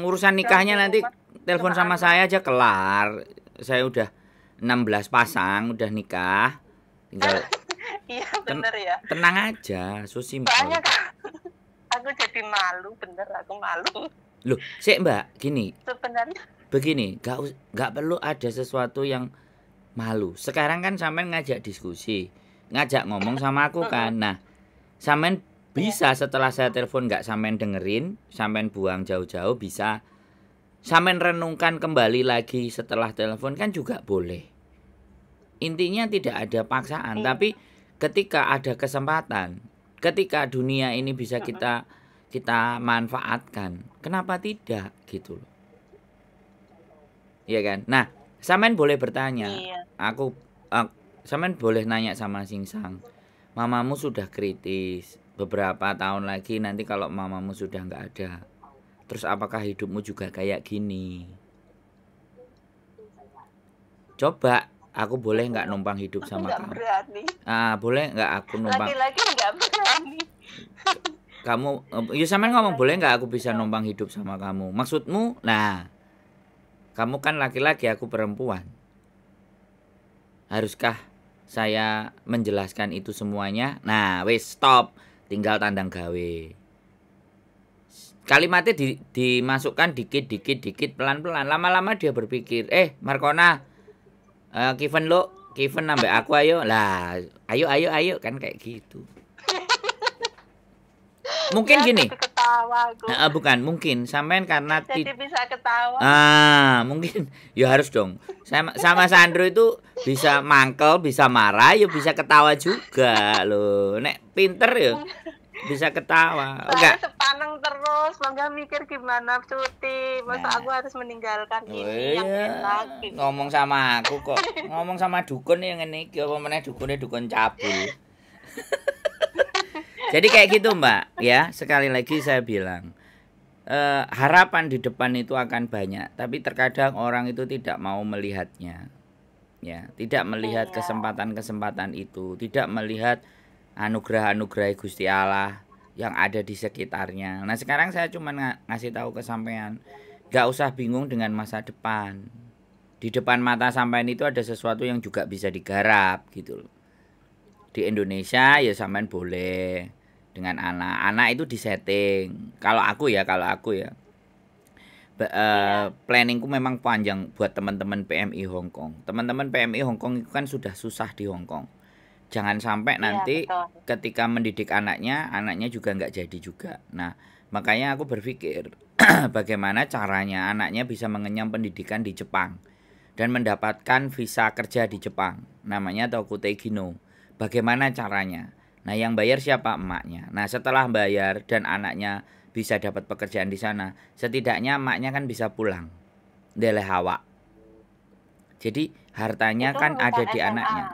Urusan nikahnya nanti telepon sama saya aja kelar. Saya udah 16 pasang udah nikah. Tinggal iya bener ya. Tenang aja, so simpel. Soalnya aku jadi malu, bener aku malu. Loh, sik Mbak, gini. Sebenarnya begini, gak perlu ada sesuatu yang malu. Sekarang kan sampean ngajak diskusi, ngajak ngomong sama aku kan. Nah, sampean bisa setelah saya telepon gak sampean dengerin, sampean buang jauh-jauh, bisa sampean renungkan kembali lagi setelah telepon kan juga boleh. Intinya tidak ada paksaan, tapi ketika ada kesempatan, ketika dunia ini bisa kita manfaatkan, kenapa tidak gitu loh. Iya kan? Nah, sampean boleh bertanya. Sampean boleh nanya sama Singsang. Mamamu sudah kritis. Beberapa tahun lagi nanti kalau mamamu sudah nggak ada, terus apakah hidupmu juga kayak gini? Coba, aku boleh nggak numpang hidup sama kamu? Berani. Boleh nggak aku numpang? Laki-laki nggak berani. Kamu, ya sampean ngomong boleh nggak aku bisa numpang hidup sama kamu? Maksudmu? Nah, Kamu kan laki-laki, aku perempuan. Haruskah saya menjelaskan itu semuanya? Nah, wis stop. Tinggal tandang gawe. Kalimatnya dimasukkan dikit pelan-pelan. Lama-lama dia berpikir, Markona, Kiven nambah aku ayo. Lah, ayo kan kayak gitu. Mungkin gini. Bukan, mungkin sampean karena jadi bisa ketawa. Mungkin ya harus dong. Sama Sandro itu bisa mangkel, bisa marah, ya bisa ketawa juga loh. Nek pinter ya bisa ketawa. Saya sepaneng terus, mangga mikir gimana cuti. Masa aku harus meninggalkan ini yang enak gitu. Ngomong sama aku kok. Ngomong sama dukun yang ngene iki apa meneh dukun cabul. Jadi kayak gitu Mbak, ya sekali lagi saya bilang harapan di depan itu akan banyak, tapi terkadang orang itu tidak mau melihatnya, ya tidak melihat kesempatan-kesempatan itu, tidak melihat anugerah-anugerah Gusti Allah yang ada di sekitarnya. Nah sekarang saya cuma ngasih tahu ke sampean, gak usah bingung dengan masa depan. Di depan mata sampean itu ada sesuatu yang juga bisa digarap gitu loh. Di Indonesia ya sampean boleh dengan anak itu disetting. Kalau aku ya planningku memang panjang buat teman-teman PMI Hong Kong. Teman-teman PMI Hong Kong itu kan sudah susah di Hong Kong. Jangan sampai nanti ketika mendidik anaknya juga nggak jadi juga. Nah makanya aku berpikir bagaimana caranya anaknya bisa mengenyam pendidikan di Jepang dan mendapatkan visa kerja di Jepang. Namanya Tokutei Gino. Bagaimana caranya? Nah, yang bayar siapa? Emaknya. Nah, setelah bayar dan anaknya bisa dapat pekerjaan di sana, setidaknya emaknya kan bisa pulang. Deleh hawa. Jadi, hartanya itu kan ada di SMA. Anaknya.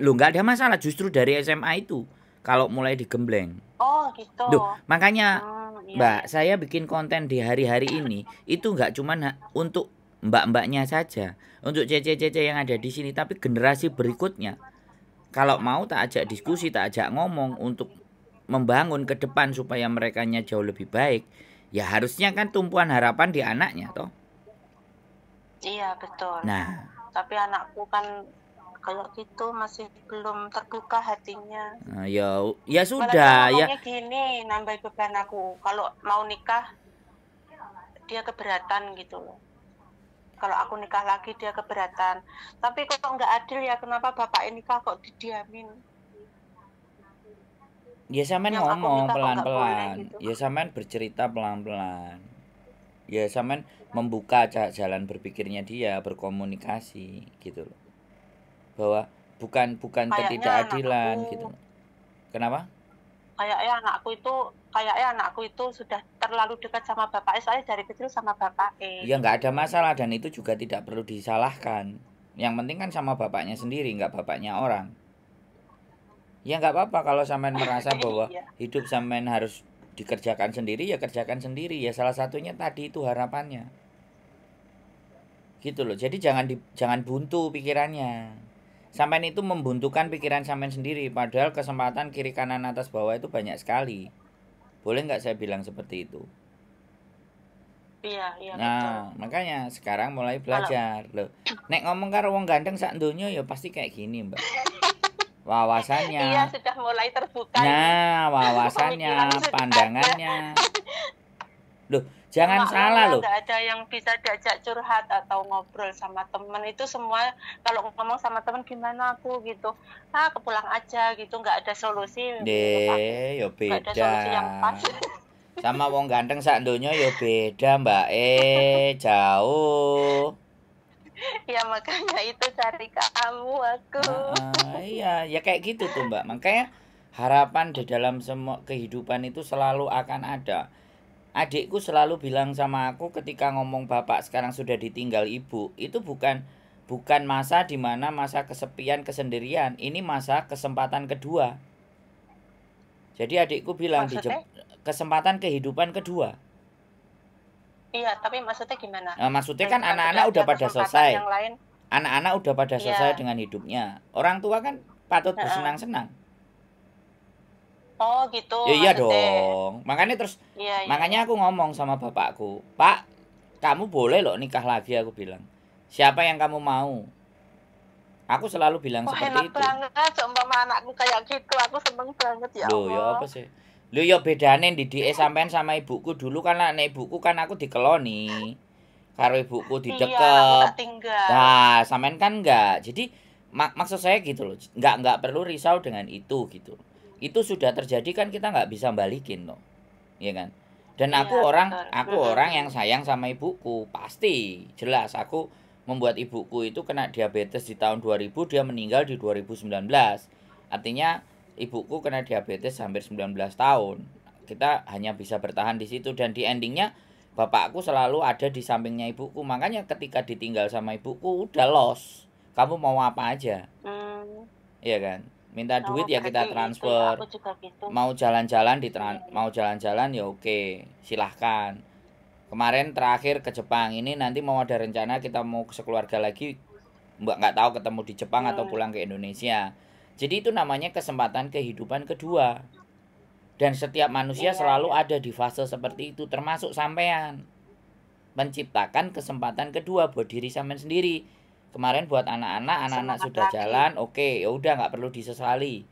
Loh, nggak ada masalah justru dari SMA itu. Kalau mulai digembleng. Oh, gitu. Loh, makanya Mbak, saya bikin konten di hari-hari ini itu nggak cuma untuk mbak-mbaknya saja, untuk cece-cece yang ada di sini, tapi generasi berikutnya. Kalau mau tak ajak diskusi, tak ajak ngomong untuk membangun ke depan supaya merekanya jauh lebih baik. Ya harusnya kan tumpuan harapan di anaknya toh. Iya betul. Nah, tapi anakku kan kayak gitu masih belum terbuka hatinya. Ya sudah ya. Gini nambah beban aku. Kalau mau nikah dia keberatan gitu loh. Kalau aku nikah lagi dia keberatan. Tapi kok nggak adil ya, kenapa bapak nikah kok didiamin? Ya sampean ngomong pelan-pelan. Gitu. Ya sampean bercerita pelan-pelan. Ya sampean membuka jalan berpikirnya dia, berkomunikasi gitu loh. Bahwa bukan ketidakadilan gitu. Kenapa? Kayaknya anakku itu sudah terlalu dekat sama bapaknya, soalnya dari kecil sama bapaknya. Ya nggak ada masalah dan itu juga tidak perlu disalahkan. Yang penting kan sama bapaknya sendiri, nggak bapaknya orang. Ya nggak apa-apa kalau sampean merasa bahwa hidup sampean harus dikerjakan sendiri, ya kerjakan sendiri. Ya salah satunya tadi itu harapannya. Gitu loh. Jadi jangan buntu pikirannya. Sampean itu membuntukan pikiran sampean sendiri, padahal kesempatan kiri kanan atas bawah itu banyak sekali. Boleh nggak saya bilang seperti itu? Iya nah betul. Makanya sekarang mulai belajar loh. Nek ngomong karo wong ganteng sak donya ya pasti kayak gini Mbak. Wawasannya. Iya sudah mulai terbuka. Nah wawasannya, pandangannya. Loh jangan salah loh. Nggak ada yang bisa diajak curhat atau ngobrol sama temen. Itu semua kalau ngomong sama temen gimana aku gitu. Kepulang aja gitu. Nggak ada solusi. Ya beda. Nggak ada solusi yang pas. Sama wong ganteng sak donya ya beda Mbak. Jauh. Ya makanya itu cari kamu aku. Iya ya kayak gitu tuh Mbak. Makanya harapan di dalam semua kehidupan itu selalu akan ada. Adikku selalu bilang sama aku ketika ngomong bapak sekarang sudah ditinggal ibu, itu bukan masa dimana masa kesepian kesendirian, ini masa kesempatan kedua. Jadi adikku bilang kesempatan kehidupan kedua. Iya, tapi maksudnya gimana? Maksudnya kan anak-anak udah pada selesai. Anak-anak udah pada selesai dengan hidupnya. Orang tua kan patut bersenang-senang. Oh gitu. Ya iya dong. Makanya terus makanya aku ngomong sama bapakku, Pak, kamu boleh loh nikah lagi, aku bilang. Siapa yang kamu mau? Aku selalu bilang seperti enak itu. Banget, umpama anakku kayak gitu, aku seneng banget ya Loh, Allah. ya apa sih? Loh, ya bedane didike sampean sama ibuku dulu kan nek ibuku kan aku dikeloni. Karo ibuku Iya, anakku didekep. tak tinggal. Nah, sampean kan enggak. Jadi maksud saya gitu loh. Enggak perlu risau dengan itu gitu. Itu sudah terjadi kan kita enggak bisa balikin loh. Iya kan? Dan Iya, aku orang yang sayang sama ibuku, pasti. Jelas aku membuat ibuku itu kena diabetes di tahun 2000, dia meninggal di 2019. Artinya ibuku kena diabetes hampir 19 tahun. Kita hanya bisa bertahan di situ dan di endingnya bapakku selalu ada di sampingnya ibuku. Makanya ketika ditinggal sama ibuku udah lost. Kamu mau apa aja? Iya kan? Minta duit ya kita transfer. Gitu. Mau jalan-jalan mau jalan-jalan ya oke, silahkan. Kemarin terakhir ke Jepang, ini nanti mau ada rencana kita mau sekeluarga lagi, nggak tahu ketemu di Jepang atau pulang ke Indonesia. Jadi itu namanya kesempatan kehidupan kedua. Dan setiap manusia selalu ada di fase seperti itu, termasuk sampean. Menciptakan kesempatan kedua buat diri sampean sendiri. Kemarin buat anak-anak sudah jalan, oke, ya udah nggak perlu disesali.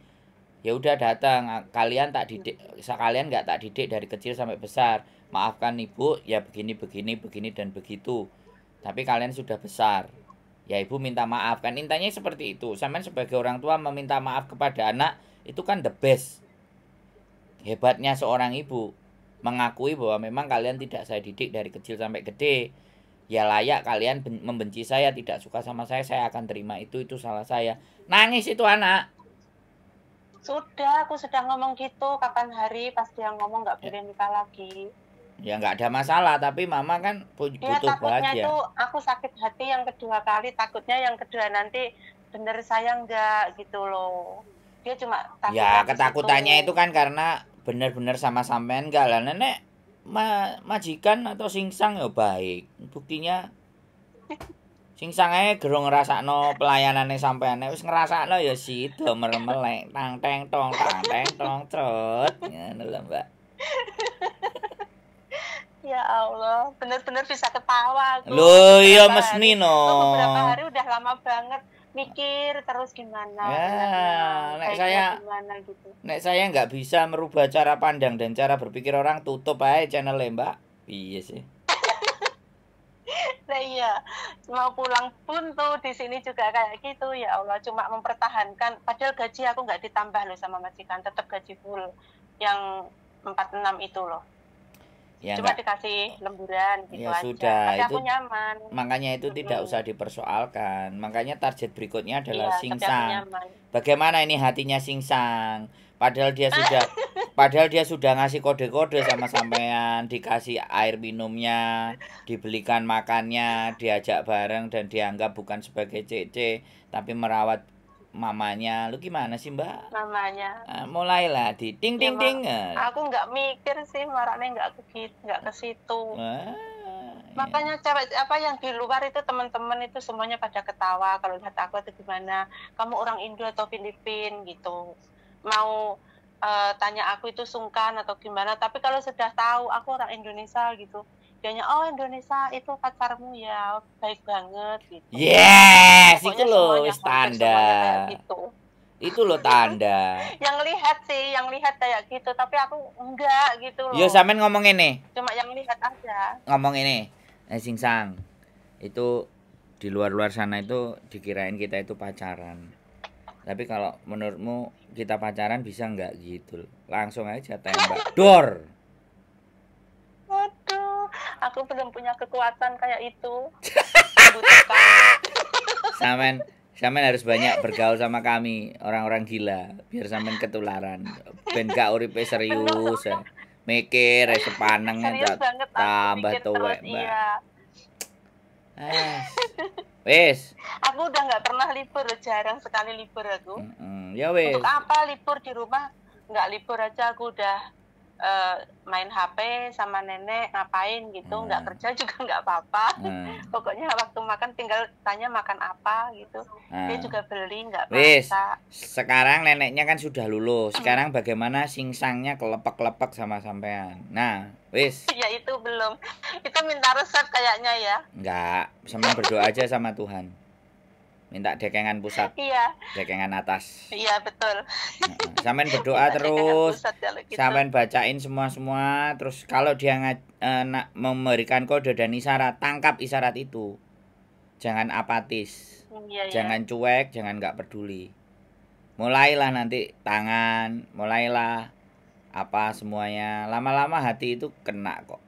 Ya udah datang, kalian tak didik, sekalian nggak tak didik dari kecil sampai besar. Maafkan ibu, ya begini dan begitu. Tapi kalian sudah besar. Ya ibu minta maaf, kan intinya seperti itu. Sampean sebagai orang tua meminta maaf kepada anak itu kan the best. Hebatnya seorang ibu mengakui bahwa memang kalian tidak saya didik dari kecil sampai gede. Ya layak kalian membenci saya, tidak suka sama saya akan terima itu salah saya. Nangis itu anak. Sudah, aku sudah ngomong gitu, kapan hari pas dia ngomong nggak boleh nikah lagi. Ya nggak ada masalah, tapi mama kan butuh takutnya bahagia. Itu aku sakit hati yang kedua kali, takutnya yang kedua nanti bener saya enggak gitu loh. Dia cuma takut. Ya ketakutannya itu kan karena bener-bener sama sampean enggak lah. Nenek majikan atau singsang ya baik. Buktinya singsang ae gerung ngrasakno pelayanane sampean. Wis ngrasakno ya sida mermelek tang teng tong trot. Ngono lho, Mbak. Ya Allah, bener-bener bisa ketawa aku. Loh, iya mesni no. Beberapa hari udah lama banget mikir terus gimana. Nek saya nggak bisa merubah cara pandang dan cara berpikir orang, tutup aja channelnya, Mbak. Iya sih. Nah iya, mau pulang pun tuh di sini juga kayak gitu. Ya Allah, cuma mempertahankan. Padahal gaji aku nggak ditambah loh sama majikan, tetap gaji full yang 46 itu loh. Ya, cuma dikasih lemburan gitu ya aja. Sudah, tapi itu aku nyaman. Makanya itu tidak usah dipersoalkan. Makanya target berikutnya adalah singsang. Bagaimana ini hatinya singsang? Padahal dia sudah ngasih kode-kode sama sampean, dikasih air minumnya, dibelikan makannya, diajak bareng dan dianggap bukan sebagai cece, tapi merawat mamanya. Lu gimana sih, Mbak? Mamanya. Mulailah di ting ting ting. Aku nggak mikir sih, marahnya nggak ke situ. Makanya cewek yang di luar itu teman-teman itu semuanya pada ketawa kalau lihat aku itu gimana. Kamu orang Indo atau Filipin gitu. Mau tanya aku itu sungkan atau gimana. Tapi kalau sudah tahu aku orang Indonesia gitu. Dianya, oh Indonesia itu pacarmu ya, baik banget gitu. Yes, itu loh tanda. Gitu. Itu loh tanda. yang lihat kayak gitu, tapi aku enggak gitu loh. Yo sampean ngomong ini. Cuma yang lihat aja. Ngomong ini. Singsang. Itu di luar sana itu dikirain kita itu pacaran. Tapi kalau menurutmu kita pacaran bisa enggak gitu? Langsung aja tembak. Dor. Aku belum punya kekuatan kayak itu. Sampean harus banyak bergaul sama kami, orang-orang gila, biar sampean ketularan. Ben gak uripe serius. Mikir sepaneng tambah tuwek, Mbak. Iya. Wes. Aku udah nggak pernah libur, jarang sekali libur aku. Ya wes. Untuk apa libur di rumah? Nggak libur aja aku udah main HP sama nenek ngapain gitu, nggak kerja juga nggak apa-apa. Pokoknya waktu makan tinggal tanya makan apa gitu. Dia juga beli, nggak masak. Sekarang neneknya kan sudah lulus. Sekarang bagaimana singsangnya kelepek-kelepek sama sampean? Nah, wis. Ya itu belum. Itu minta resep kayaknya ya. Enggak, sampean berdoa aja sama Tuhan. Minta dekengan pusat. Iya. Dekengan atas. Iya, betul. Sampean berdoa terus. Gitu. Sampean bacain semua terus kalau dia memberikan kode dan isyarat, tangkap isyarat itu. Jangan apatis. Iya, jangan cuek, jangan nggak peduli. Mulailah nanti tangan, mulailah apa semuanya. Lama-lama hati itu kena kok.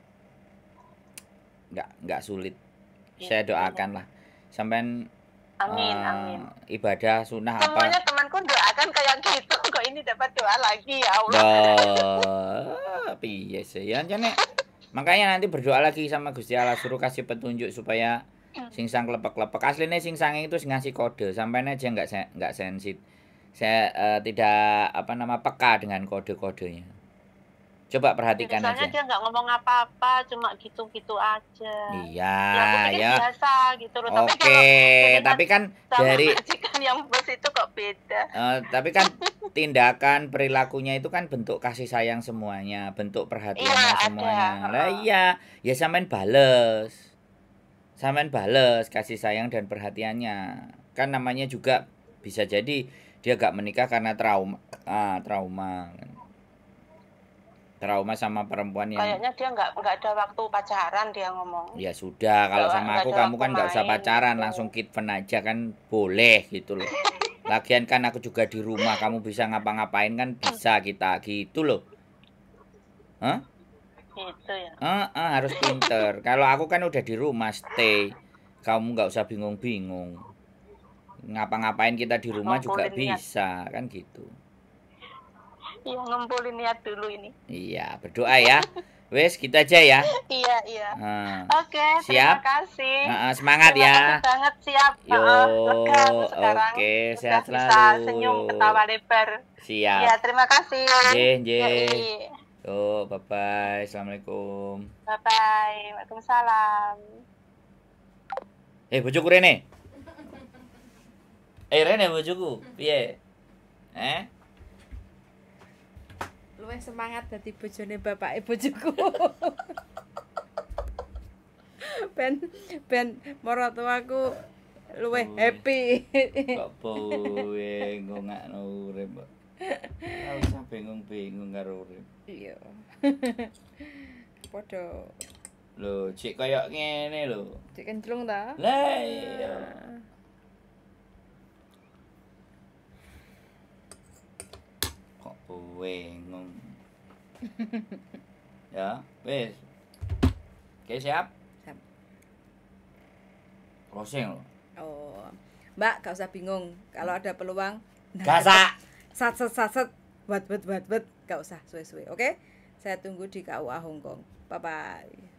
Nggak sulit. Saya doakan lah. Sampean amin. Ibadah sunnah semuanya apa? Temanku doakan kayak gitu. Kok ini dapat doa lagi ya Allah. Piye sih ya makanya nanti berdoa lagi sama Gusti Allah, suruh kasih petunjuk supaya singsang kelepek-kelepek. Aslinya singsang itu ngasih kode, sampai aja nggak sensitif. Saya tidak peka dengan kode-kodenya. Coba perhatikan aja. Biasanya dia nggak ngomong apa-apa, cuma gitu-gitu aja. Iya, ya. Biasa gitu loh. Oke, tapi kan dari yang bos itu kok beda. Tapi kan tindakan perilakunya itu kan bentuk kasih sayang semuanya, bentuk perhatiannya semuanya. Lah iya, ya sampean bales. Sampean bales kasih sayang dan perhatiannya. Kan namanya juga bisa jadi dia gak menikah karena trauma sama perempuan yang kayaknya dia nggak ada waktu pacaran, dia ngomong. Ya sudah, kalau sama aku kamu kan nggak usah pacaran gitu. Langsung kitven aja kan boleh gitu loh. Lagian kan aku juga di rumah, kamu bisa ngapa-ngapain kan bisa kita gitu loh. Hah? Gitu ya. Harus pinter. Kalau aku kan udah di rumah stay, kamu nggak usah bingung-bingung. Ngapa-ngapain kita di rumah juga bisa kan gitu. Iya, ngumpulin niat dulu ini. Iya, berdoa ya. Wes, kita aja ya. Iya. Oke, siap. Terima kasih. Semangat ya. Terima kasih banget, siap. Oke, sehat selalu. Bisa senyum, ketawa lebar. Siap. Ya, terima kasih. Tuh, bye-bye. Assalamualaikum. Bye-bye. Waalaikumsalam. Bojoku Rene. Rene bojoku. Piye? Luwih semangat dadi bojone bapake bojoku. ben maratuaku luwih happy. Kok bowe ngongakno urip. Ora usah bingung-bingung karo urip. Iya. Padha. Lho, cek koyo ngene lho. Cek kenclung ta? Lah iya. Bingung. Ya, wes. Oke, siap? Siap. Closing loh. Oh. Mbak, gak usah bingung. Kalau ada peluang, gasak. Sat, wat, gak usah suwe-suwe. Oke? Saya tunggu di KUA Hongkong. Bye-bye.